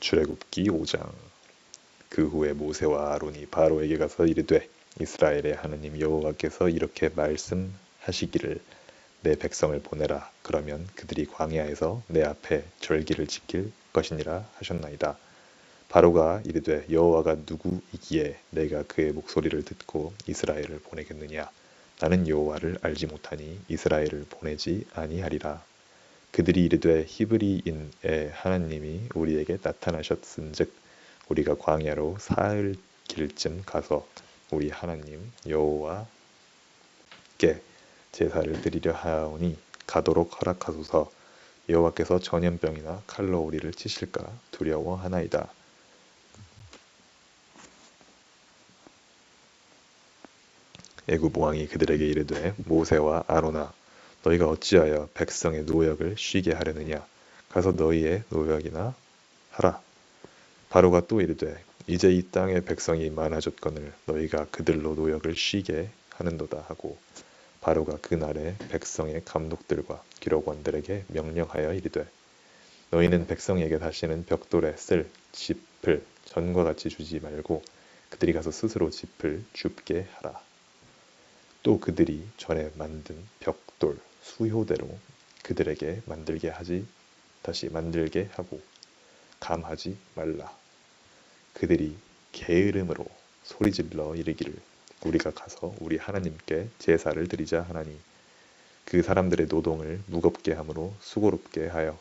출애굽기 5장. 그 후에 모세와 아론이 바로에게 가서 이르되 이스라엘의 하나님 여호와께서 이렇게 말씀하시기를 내 백성을 보내라. 그러면 그들이 광야에서 내 앞에 절기를 지킬 것이니라 하셨나이다. 바로가 이르되 여호와가 누구이기에 내가 그의 목소리를 듣고 이스라엘을 보내겠느냐. 나는 여호와를 알지 못하니 이스라엘을 보내지 아니하리라. 그들이 이르되 히브리인의 하나님이 우리에게 나타나셨은즉 우리가 광야로 사흘 길쯤 가서 우리 하나님 여호와께 제사를 드리려 하오니 가도록 허락하소서. 여호와께서 전염병이나 칼로 우리를 치실까 두려워하나이다. 애굽 왕이 그들에게 이르되 모세와 아론아 너희가 어찌하여 백성의 노역을 쉬게 하려느냐. 가서 너희의 노역이나 하라. 바로가 또 이르되 이제 이 땅의 백성이 많아졌거늘 너희가 그들로 노역을 쉬게 하는도다 하고 바로가 그날에 백성의 감독들과 기록원들에게 명령하여 이르되 너희는 백성에게 다시는 벽돌에 쓸 짚을 전과 같이 주지 말고 그들이 가서 스스로 짚을 줍게 하라. 또 그들이 전에 만든 벽돌 수효대로 그들에게 다시 만들게 하고 감하지 말라. 그들이 게으름으로 소리질러 이르기를 우리가 가서 우리 하나님께 제사를 드리자 하나니 그 사람들의 노동을 무겁게 함으로 수고롭게 하여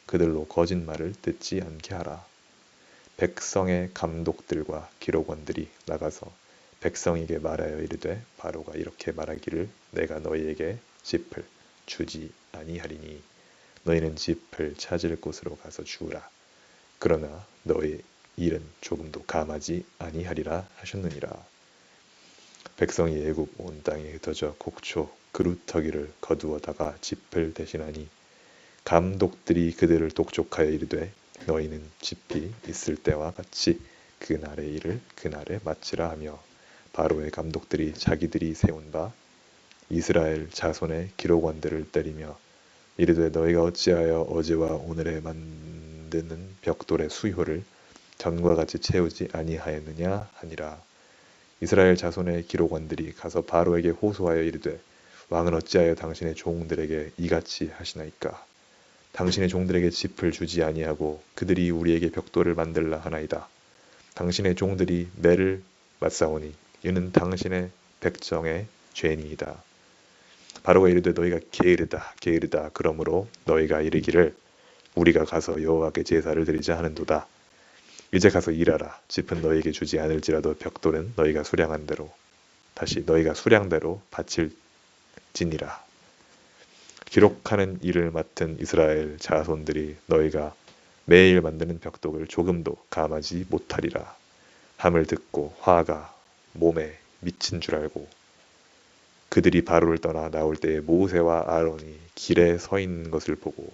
그들로 거짓말을 듣지 않게 하라. 백성의 감독들과 기록원들이 나가서 백성에게 말하여 이르되 바로가 이렇게 말하기를 내가 너희에게 짚을 주지 아니하리니 너희는 짚을 찾을 곳으로 가서 주우라. 그러나 너희 일은 조금도 감하지 아니하리라 하셨느니라. 백성이 애굽 온 땅에 흩어져 곡초 그루터기를 거두어다가 짚을 대신하니 감독들이 그들을 독촉하여 이르되 너희는 짚이 있을 때와 같이 그날의 일을 그날에 마치라 하며 바로의 감독들이 자기들이 세운 바 이스라엘 자손의 기록원들을 때리며 이르되 너희가 어찌하여 어제와 오늘에 만드는 벽돌의 수효를 전과 같이 채우지 아니하였느냐 하니라. 이스라엘 자손의 기록원들이 가서 바로에게 호소하여 이르되 왕은 어찌하여 당신의 종들에게 이같이 하시나이까. 당신의 종들에게 짚을 주지 아니하고 그들이 우리에게 벽돌을 만들라 하나이다. 당신의 종들이 매를 맞사오니 이는 당신의 백성의 죄니이다. 바로가 이르되 너희가 게으르다. 그러므로 너희가 이르기를 우리가 가서 여호와께 제사를 드리자 하는도다. 이제 가서 일하라. 짚은 너희에게 주지 않을지라도 벽돌은 너희가 수량대로 바칠지니라. 기록하는 일을 맡은 이스라엘 자손들이 너희가 매일 만드는 벽돌을 조금도 감하지 못하리라 함을 듣고 화가 몸에 미친 줄 알고 그들이 바로를 떠나 나올 때에 모세와 아론이 길에 서 있는 것을 보고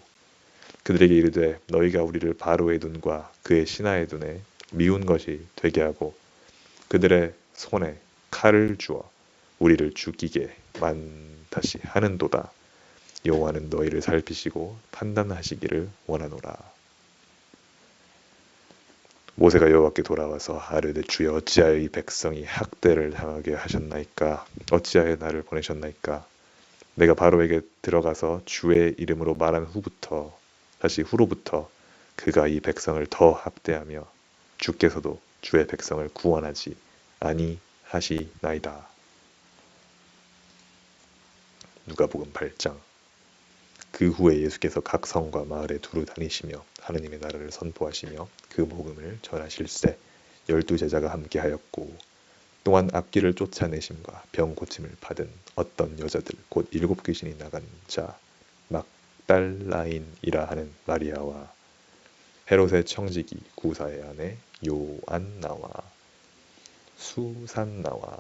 그들에게 이르되 너희가 우리를 바로의 눈과 그의 신하의 눈에 미운 것이 되게 하고 그들의 손에 칼을 주어 우리를 죽이게 다시 하는도다. 여호와는 너희를 살피시고 판단하시기를 원하노라. 모세가 여호와께 돌아와서 아뢰되 주여 어찌하여 이 백성이 학대를 당하게 하셨나이까. 어찌하여 나를 보내셨나이까. 내가 바로에게 들어가서 주의 이름으로 말한 후로부터 그가 이 백성을 더 학대하며 주께서도 주의 백성을 구원하지 아니하시나이다. 누가복음 8장. 그 후에 예수께서 각 성과 마을에 두루 다니시며 하느님의 나라를 선포하시며 그 복음을 전하실세 12제자가 함께하였고 또한 악귀를 쫓아내심과 병 고침을 받은 어떤 여자들 곧 7귀신이 나간 자 막달라인이라 하는 마리아와 헤롯의 청지기 구사의 아내 요안나와 수산나와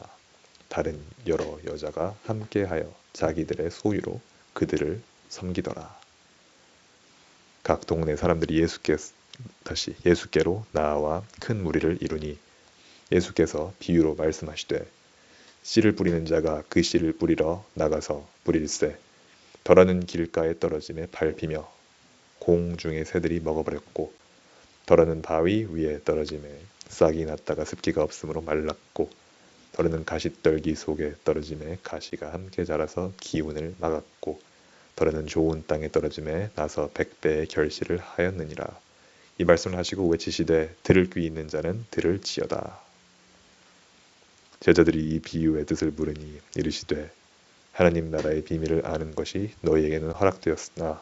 다른 여러 여자가 함께하여 자기들의 소유로 그들을 섬기더라. 각 동네 사람들이 예수께로 나아와 큰 무리를 이루니 예수께서 비유로 말씀하시되 씨를 뿌리는 자가 그 씨를 뿌리러 나가서 뿌릴새 덜하는 길가에 떨어짐에 밟히며 공중의 새들이 먹어버렸고 더러는 바위 위에 떨어짐에 싹이 났다가 습기가 없으므로 말랐고 더러는 가시떨기 속에 떨어짐에 가시가 함께 자라서 기운을 막았고 더러는 좋은 땅에 떨어짐에 나서 100배의 결실을 하였느니라. 이 말씀을 하시고 외치시되 들을 귀 있는 자는 들을지어다. 제자들이 이 비유의 뜻을 물으니 이르시되 하나님 나라의 비밀을 아는 것이 너희에게는 허락되었으나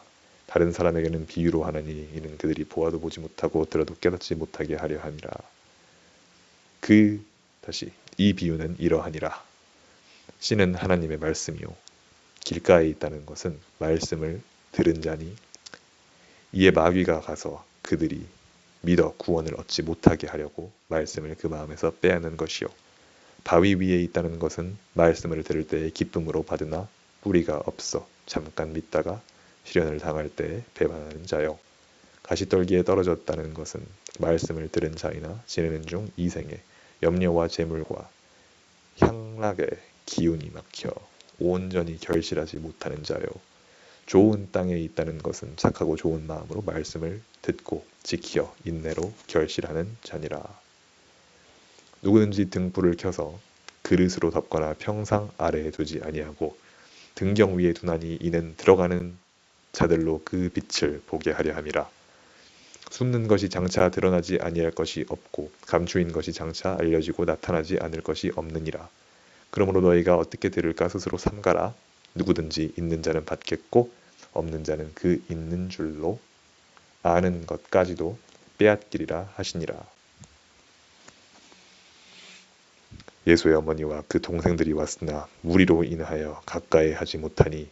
다른 사람에게는 비유로 하나니 이는 그들이 보아도 보지 못하고 들어도 깨닫지 못하게 하려 함이라. 다시 이 비유는 이러하니라. 씨는 하나님의 말씀이요 길가에 있다는 것은 말씀을 들은 자니 이에 마귀가 가서 그들이 믿어 구원을 얻지 못하게 하려고 말씀을 그 마음에서 빼앗는 것이요 바위 위에 있다는 것은 말씀을 들을 때에 기쁨으로 받으나 뿌리가 없어 잠깐 믿다가 시련을 당할 때에 배반하는 자요 가시떨기에 떨어졌다는 것은 말씀을 들은 자이나 지내는 중 이생에 염려와 재물과 향락의 기운이 막혀 온전히 결실하지 못하는 자요 좋은 땅에 있다는 것은 착하고 좋은 마음으로 말씀을 듣고 지켜 인내로 결실하는 자니라. 누구든지 등불을 켜서 그릇으로 덮거나 평상 아래에 두지 아니하고 등경 위에 두나니 이는 들어가는 자들로 그 빛을 보게 하려 함이라. 숨는 것이 장차 드러나지 아니할 것이 없고 감추인 것이 장차 알려지고 나타나지 않을 것이 없느니라. 그러므로 너희가 어떻게 들을까 스스로 삼가라. 누구든지 있는 자는 받겠고 없는 자는 그 있는 줄로 아는 것까지도 빼앗기리라 하시니라. 예수의 어머니와 그 동생들이 왔으나 무리로 인하여 가까이 하지 못하니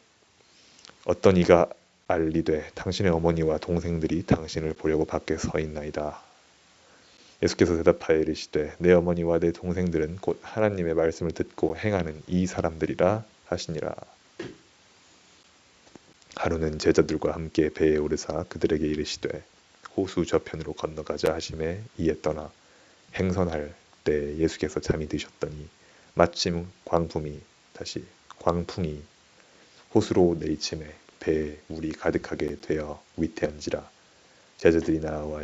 어떤 이가 알리되 당신의 어머니와 동생들이 당신을 보려고 밖에 서 있나이다. 예수께서 대답하여 이르시되 내 어머니와 내 동생들은 곧 하나님의 말씀을 듣고 행하는 이 사람들이라 하시니라. 하루는 제자들과 함께 배에 오르사 그들에게 이르시되 호수 저편으로 건너가자 하심에 이에 떠나 행선할 때 예수께서 잠이 드셨더니 마침 광풍이 호수로 내리침에 배에 물이 가득하게 되어 위태한지라. 제자들이 나와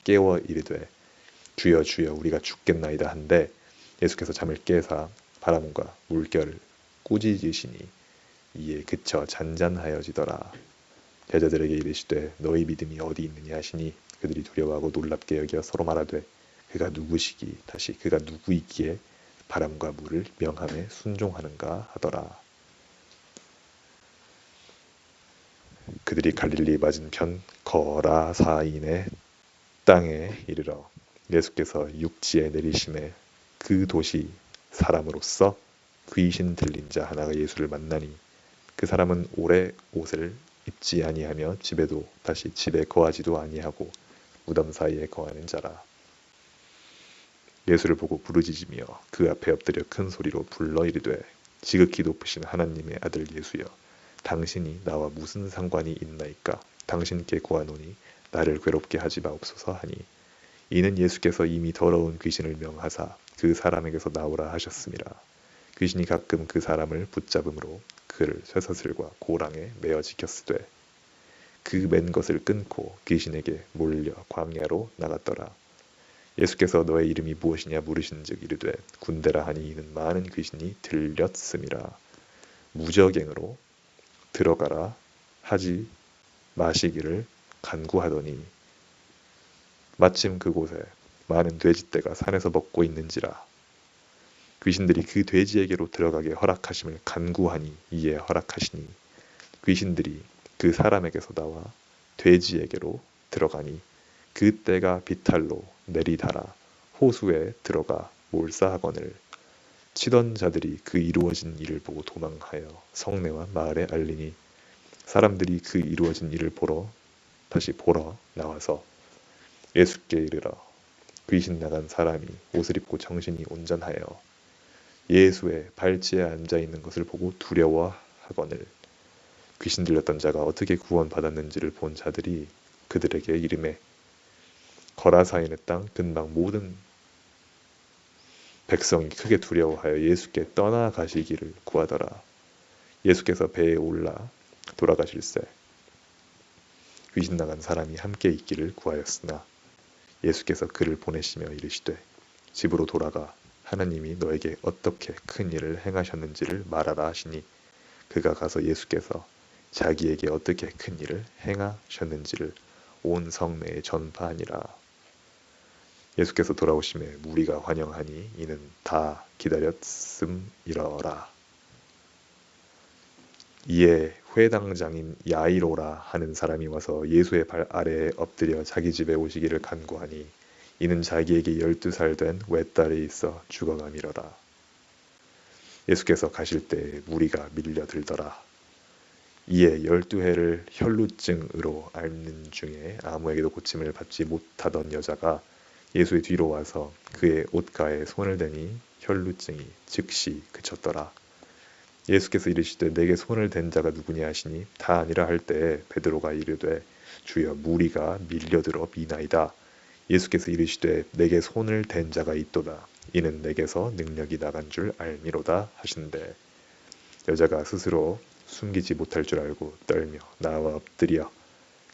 깨워 이르되 주여 주여 우리가 죽겠나이다 한데 예수께서 잠을 깨사 바람과 물결을 꾸짖으시니 이에 그쳐 잔잔하여지더라. 제자들에게 이르시되 너희 믿음이 어디 있느냐 하시니 그들이 두려워하고 놀랍게 여겨 서로 말하되 그가 누구이기에 바람과 물을 명함에 순종하는가 하더라. 그들이 갈릴리 맞은편 거라사인의 땅에 이르러 예수께서 육지에 내리심에 그 도시 사람으로서 귀신 들린 자 하나가 예수를 만나니 그 사람은 오래 옷을 입지 아니하며 집에 거하지도 아니하고 무덤 사이에 거하는 자라. 예수를 보고 부르짖으며 그 앞에 엎드려 큰 소리로 불러 이르되 지극히 높으신 하나님의 아들 예수여 당신이 나와 무슨 상관이 있나이까. 당신께 구하노니 나를 괴롭게 하지 마옵소서 하니 이는 예수께서 이미 더러운 귀신을 명하사 그 사람에게서 나오라 하셨음이라. 귀신이 가끔 그 사람을 붙잡음으로 그를 쇠사슬과 고랑에 매어 지켰으되 그 맨 것을 끊고 귀신에게 몰려 광야로 나갔더라. 예수께서 너의 이름이 무엇이냐 물으신즉 이르되 군대라 하니 이는 많은 귀신이 들렸음이라. 무저갱으로 들어가라 하지 마시기를 간구하더니 마침 그곳에 많은 돼지떼가 산에서 먹고 있는지라. 귀신들이 그 돼지에게로 들어가게 허락하심을 간구하니 이에 허락하시니 귀신들이 그 사람에게서 나와 돼지에게로 들어가니 그 떼가 비탈로 내리달아 호수에 들어가 몰사하거늘 치던 자들이 그 이루어진 일을 보고 도망하여 성내와 마을에 알리니 사람들이 그 이루어진 일을 다시 보러 나와서 예수께 이르러 귀신 나간 사람이 옷을 입고 정신이 온전하여 예수의 발치에 앉아 있는 것을 보고 두려워하거늘 귀신 들렸던 자가 어떻게 구원받았는지를 본 자들이 그들에게 이르매 거라사인의 땅 근방 모든 백성이 크게 두려워하여 예수께 떠나가시기를 구하더라. 예수께서 배에 올라 돌아가실새 귀신 나간 사람이 함께 있기를 구하였으나 예수께서 그를 보내시며 이르시되 집으로 돌아가 하나님이 너에게 어떻게 큰 일을 행하셨는지를 말하라 하시니 그가 가서 예수께서 자기에게 어떻게 큰 일을 행하셨는지를 온 성내에 전파하니라. 예수께서 돌아오심에 무리가 환영하니 이는 다 기다렸음이러라. 이에 회당장인 야이로라 하는 사람이 와서 예수의 발 아래에 엎드려 자기 집에 오시기를 간구하니 이는 자기에게 12살 된 외딸이 있어 죽어가미러라. 예수께서 가실 때 무리가 밀려들더라. 이에 12해를 혈루증으로 앓는 중에 아무에게도 고침을 받지 못하던 여자가 예수의 뒤로 와서 그의 옷가에 손을 대니 혈루증이 즉시 그쳤더라. 예수께서 이르시되 내게 손을 댄 자가 누구냐 하시니 다 아니라 할 때에 베드로가 이르되 주여 무리가 밀려들어 미나이다. 예수께서 이르시되 내게 손을 댄 자가 있도다. 이는 내게서 능력이 나간 줄 알미로다 하신대 여자가 스스로 숨기지 못할 줄 알고 떨며 나와 엎드려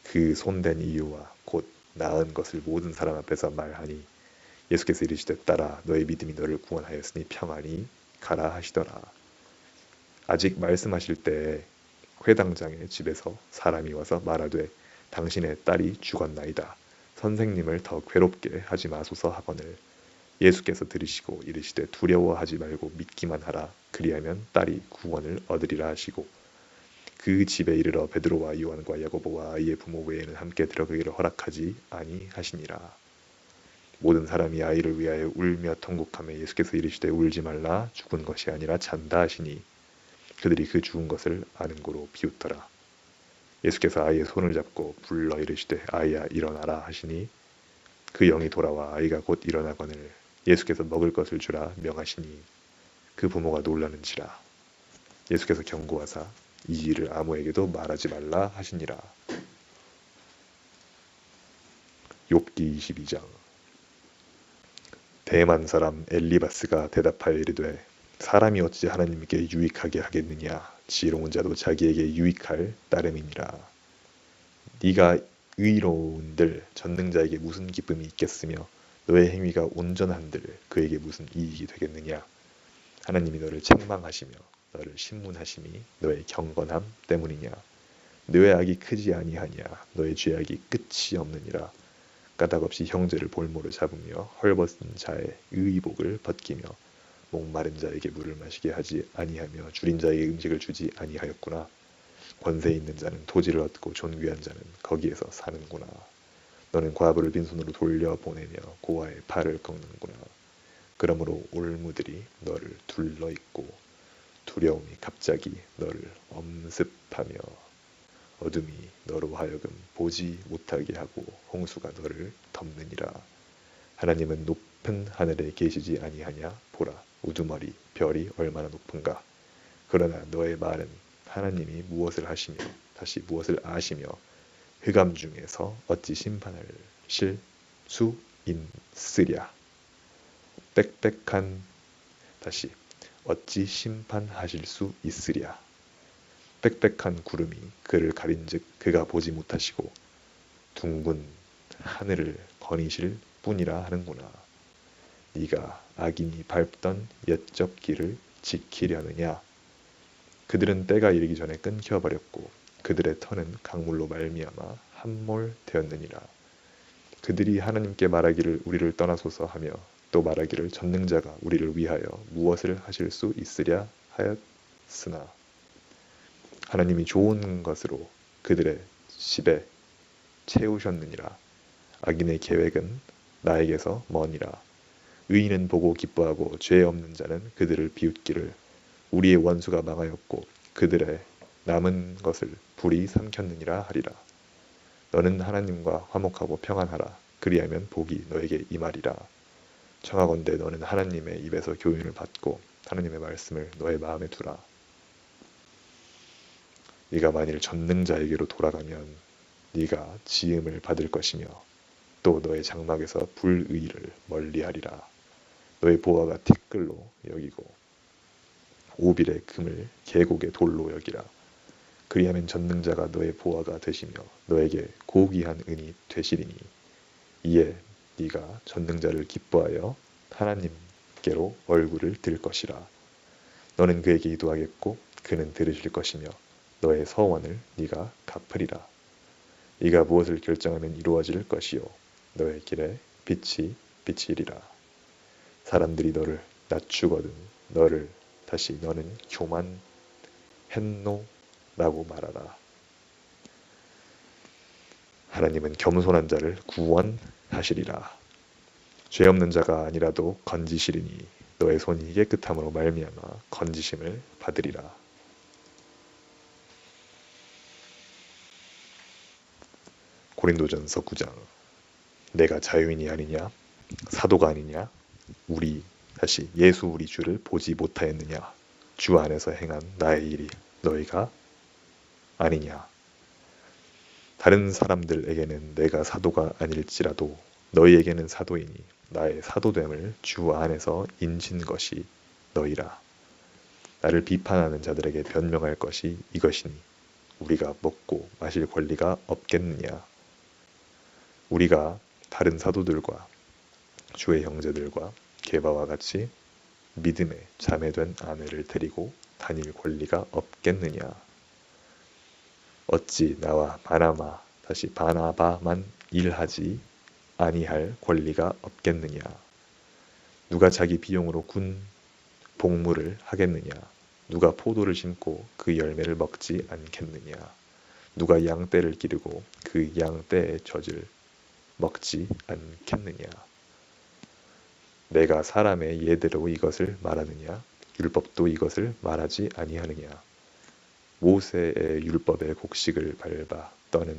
그 손댄 이유와 곧 나은 것을 모든 사람 앞에서 말하니 예수께서 이르시되 딸아 너의 믿음이 너를 구원하였으니 평안히 가라 하시더라. 아직 말씀하실 때에 회당장의 집에서 사람이 와서 말하되 당신의 딸이 죽었나이다. 선생님을 더 괴롭게 하지 마소서 하거늘 예수께서 들으시고 이르시되 두려워하지 말고 믿기만 하라. 그리하면 딸이 구원을 얻으리라 하시고 그 집에 이르러 베드로와 요한과 야고보와 아이의 부모 외에는 함께 들어가기를 허락하지 아니하시니라. 모든 사람이 아이를 위하여 울며 통곡하며 예수께서 이르시되 울지 말라 죽은 것이 아니라 잔다 하시니 그들이 그 죽은 것을 아는 고로 비웃더라. 예수께서 아이의 손을 잡고 불러 이르시되 아이야 일어나라 하시니 그 영이 돌아와 아이가 곧 일어나거늘 예수께서 먹을 것을 주라 명하시니 그 부모가 놀라는지라. 예수께서 경고하사 이 일을 아무에게도 말하지 말라 하시니라. 욥기 22장. 대만 사람 엘리바스가 대답하여 이르되 사람이 어찌 하나님께 유익하게 하겠느냐. 지혜로운 자도 자기에게 유익할 따름이니라. 네가 의로운들 전능자에게 무슨 기쁨이 있겠으며 너의 행위가 온전한들 그에게 무슨 이익이 되겠느냐. 하나님이 너를 책망하시며 너를 신문하심이 너의 경건함 때문이냐. 너의 악이 크지 아니하냐. 너의 죄악이 끝이 없느니라. 까닭없이 형제를 볼모로 잡으며 헐벗은 자의 의복을 벗기며 목마른 자에게 물을 마시게 하지 아니하며 줄인 자에게 음식을 주지 아니하였구나. 권세 있는 자는 토지를 얻고 존귀한 자는 거기에서 사는구나. 너는 과부를 빈손으로 돌려보내며 고아의 팔을 꺾는구나. 그러므로 올무들이 너를 둘러있고 두려움이 갑자기 너를 엄습하며 어둠이 너로 하여금 보지 못하게 하고 홍수가 너를 덮느니라. 하나님은 높은 하늘에 계시지 아니하냐. 보라 우두머리 별이 얼마나 높은가. 그러나 너의 말은 하나님이 무엇을 하시며 다시 무엇을 아시며 흑암 중에서 어찌 심판하실 수 있으랴. 빽빽한 다시 어찌 심판하실 수 있으랴. 빽빽한 구름이 그를 가린즉 그가 보지 못하시고 둥근 하늘을 거니실 뿐이라 하는구나. 네가 악인이 밟던 옛적 길을 지키려느냐. 그들은 때가 이르기 전에 끊겨버렸고 그들의 터는 강물로 말미암아 함몰되었느니라. 그들이 하나님께 말하기를 우리를 떠나소서 하며 또 말하기를 전능자가 우리를 위하여 무엇을 하실 수 있으랴 하였으나 하나님이 좋은 것으로 그들의 집에 채우셨느니라. 악인의 계획은 나에게서 머니라. 의인은 보고 기뻐하고 죄 없는 자는 그들을 비웃기를 우리의 원수가 망하였고 그들의 남은 것을 불이 삼켰느니라 하리라. 너는 하나님과 화목하고 평안하라. 그리하면 복이 너에게 임하리라. 청하건대 너는 하나님의 입에서 교훈을 받고 하나님의 말씀을 너의 마음에 두라. 네가 만일 전능자에게로 돌아가면 네가 지음을 받을 것이며 또 너의 장막에서 불의를 멀리하리라. 너의 보화가 티끌로 여기고 오빌의 금을 계곡의 돌로 여기라. 그리하면 전능자가 너의 보화가 되시며 너에게 고귀한 은이 되시리니 이에 네가 전능자를 기뻐하여 하나님께로 얼굴을 들 것이라. 너는 그에게 기도하겠고 그는 들으실 것이며 너의 서원을 네가 갚으리라. 네가 무엇을 결정하면 이루어질 것이요 너의 길에 빛이 비치리라. 사람들이 너를 낮추거든 너는 교만했노라고 말하라. 하나님은 겸손한 자를 구원하시리라. 죄 없는 자가 아니라도 건지시리니 너의 손이 깨끗함으로 말미암아 건지심을 받으리라. 고린도전서 9장. 내가 자유인이 아니냐 사도가 아니냐 예수 우리 주를 보지 못하였느냐 주 안에서 행한 나의 일이 너희가 아니냐. 다른 사람들에게는 내가 사도가 아닐지라도 너희에게는 사도이니 나의 사도됨을 주 안에서 인진 것이 너희라. 나를 비판하는 자들에게 변명할 것이 이것이니 우리가 먹고 마실 권리가 없겠느냐. 우리가 다른 사도들과 주의 형제들과 게바와 같이 믿음에 자매된 아내를 데리고 다닐 권리가 없겠느냐. 어찌 나와 바나바만 일하지 아니할 권리가 없겠느냐. 누가 자기 비용으로 군 복무를 하겠느냐. 누가 포도를 심고 그 열매를 먹지 않겠느냐. 누가 양떼를 기르고 그 양떼의 젖을 먹지 않겠느냐. 내가 사람의 예대로 이것을 말하느냐. 율법도 이것을 말하지 아니하느냐. 모세의 율법의 곡식을 밟아 떠는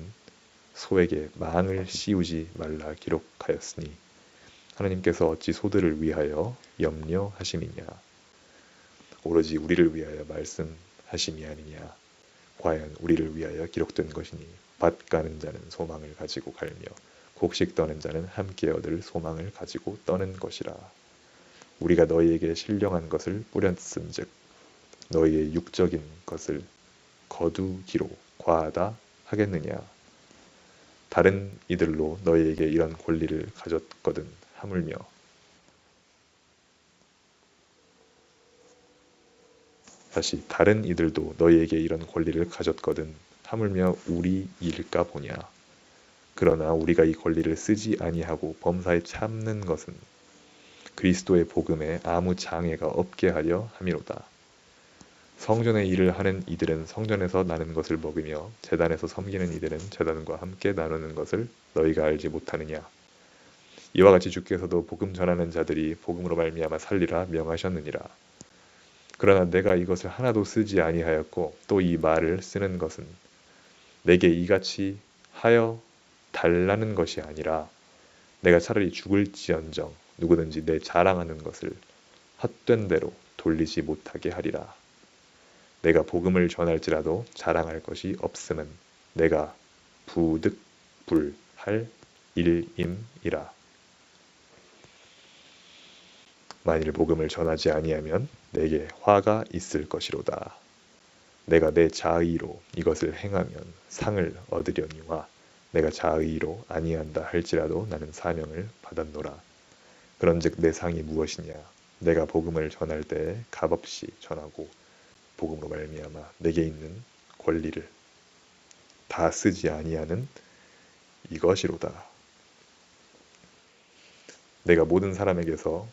소에게 망을 씌우지 말라 기록하였으니 하나님께서 어찌 소들을 위하여 염려하심이냐. 오로지 우리를 위하여 말씀하심이 아니냐. 과연 우리를 위하여 기록된 것이니 밭 가는 자는 소망을 가지고 갈며 곡식 떠는 자는 함께 얻을 소망을 가지고 떠는 것이라. 우리가 너희에게 신령한 것을 뿌렸은즉 너희의 육적인 것을 거두기로 과하다 하겠느냐. 다른 이들로 너희에게 이런 권리를 가졌거든 하물며 다른 이들도 너희에게 이런 권리를 가졌거든 하물며 우리 일까 보냐. 그러나 우리가 이 권리를 쓰지 아니하고 범사에 참는 것은 그리스도의 복음에 아무 장애가 없게 하려 함이로다. 성전의 일을 하는 이들은 성전에서 나는 것을 먹으며 제단에서 섬기는 이들은 제단과 함께 나누는 것을 너희가 알지 못하느냐. 이와 같이 주께서도 복음 전하는 자들이 복음으로 말미암아 살리라 명하셨느니라. 그러나 내가 이것을 하나도 쓰지 아니하였고 또 이 말을 쓰는 것은 내게 이같이 하여 달라는 것이 아니라 내가 차라리 죽을지언정 누구든지 내 자랑하는 것을 헛된 대로 돌리지 못하게 하리라. 내가 복음을 전할지라도 자랑할 것이 없음은 내가 부득불할 일임이라. 만일 복음을 전하지 아니하면 내게 화가 있을 것이로다. 내가 내 자의로 이것을 행하면 상을 얻으려니와 내가 자의로 아니한다 할지라도 나는 사명을 받았노라. 그런즉 내 상이 무엇이냐. 내가 복음을 전할 때에 값없이 전하고 복음으로 말미암아 내게 있는 권리를 다 쓰지 아니하는 이것이로다. 내가 모든 사람에게서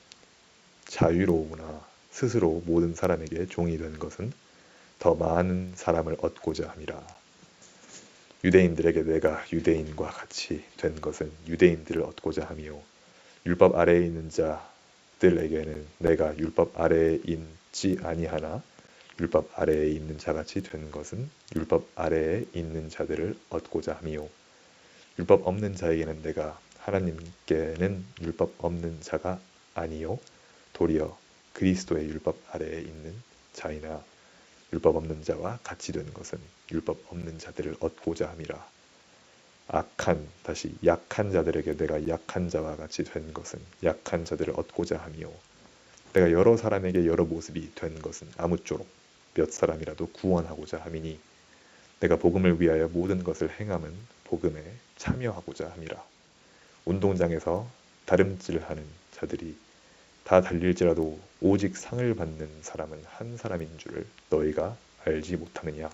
자유로우나 스스로 모든 사람에게 종이 된 것은 더 많은 사람을 얻고자 함이라. 유대인들에게 내가 유대인과 같이 된 것은 유대인들을 얻고자 함이요 율법 아래에 있는 자들에게는 내가 율법 아래에 있지 아니하나 율법 아래에 있는 자같이 된 것은 율법 아래에 있는 자들을 얻고자 함이요 율법 없는 자에게는 내가 하나님께는 율법 없는 자가 아니요 도리어 그리스도의 율법 아래에 있는 자이나 율법 없는 자와 같이 된 것은 율법 없는 자들을 얻고자 함이라. 약한 자들에게 내가 약한 자와 같이 된 것은 약한 자들을 얻고자 함이요 내가 여러 사람에게 여러 모습이 된 것은 아무쪼록 몇 사람이라도 구원하고자 함이니 내가 복음을 위하여 모든 것을 행함은 복음에 참여하고자 함이라. 운동장에서 다름질하는 자들이 다 달릴지라도 오직 상을 받는 사람은 한 사람인 줄을 너희가 알지 못하느냐.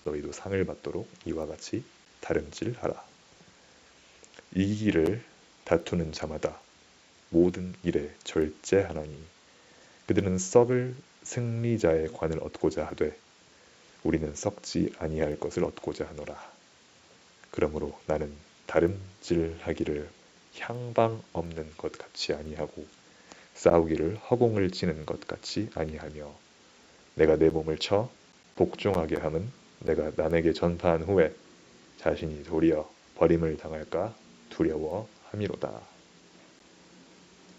너희도 상을 받도록 이와 같이 다름질하라. 이기기를 다투는 자마다 모든 일에 절제하나니 그들은 썩을 승리자의 관을 얻고자 하되 우리는 썩지 아니할 것을 얻고자 하노라. 그러므로 나는 다름질하기를 향방 없는 것 같이 아니하고 싸우기를 허공을 찌는 것 같이 아니하며 내가 내 몸을 쳐 복종하게 함은 내가 남에게 전파한 후에 자신이 도리어 버림을 당할까 두려워함이로다.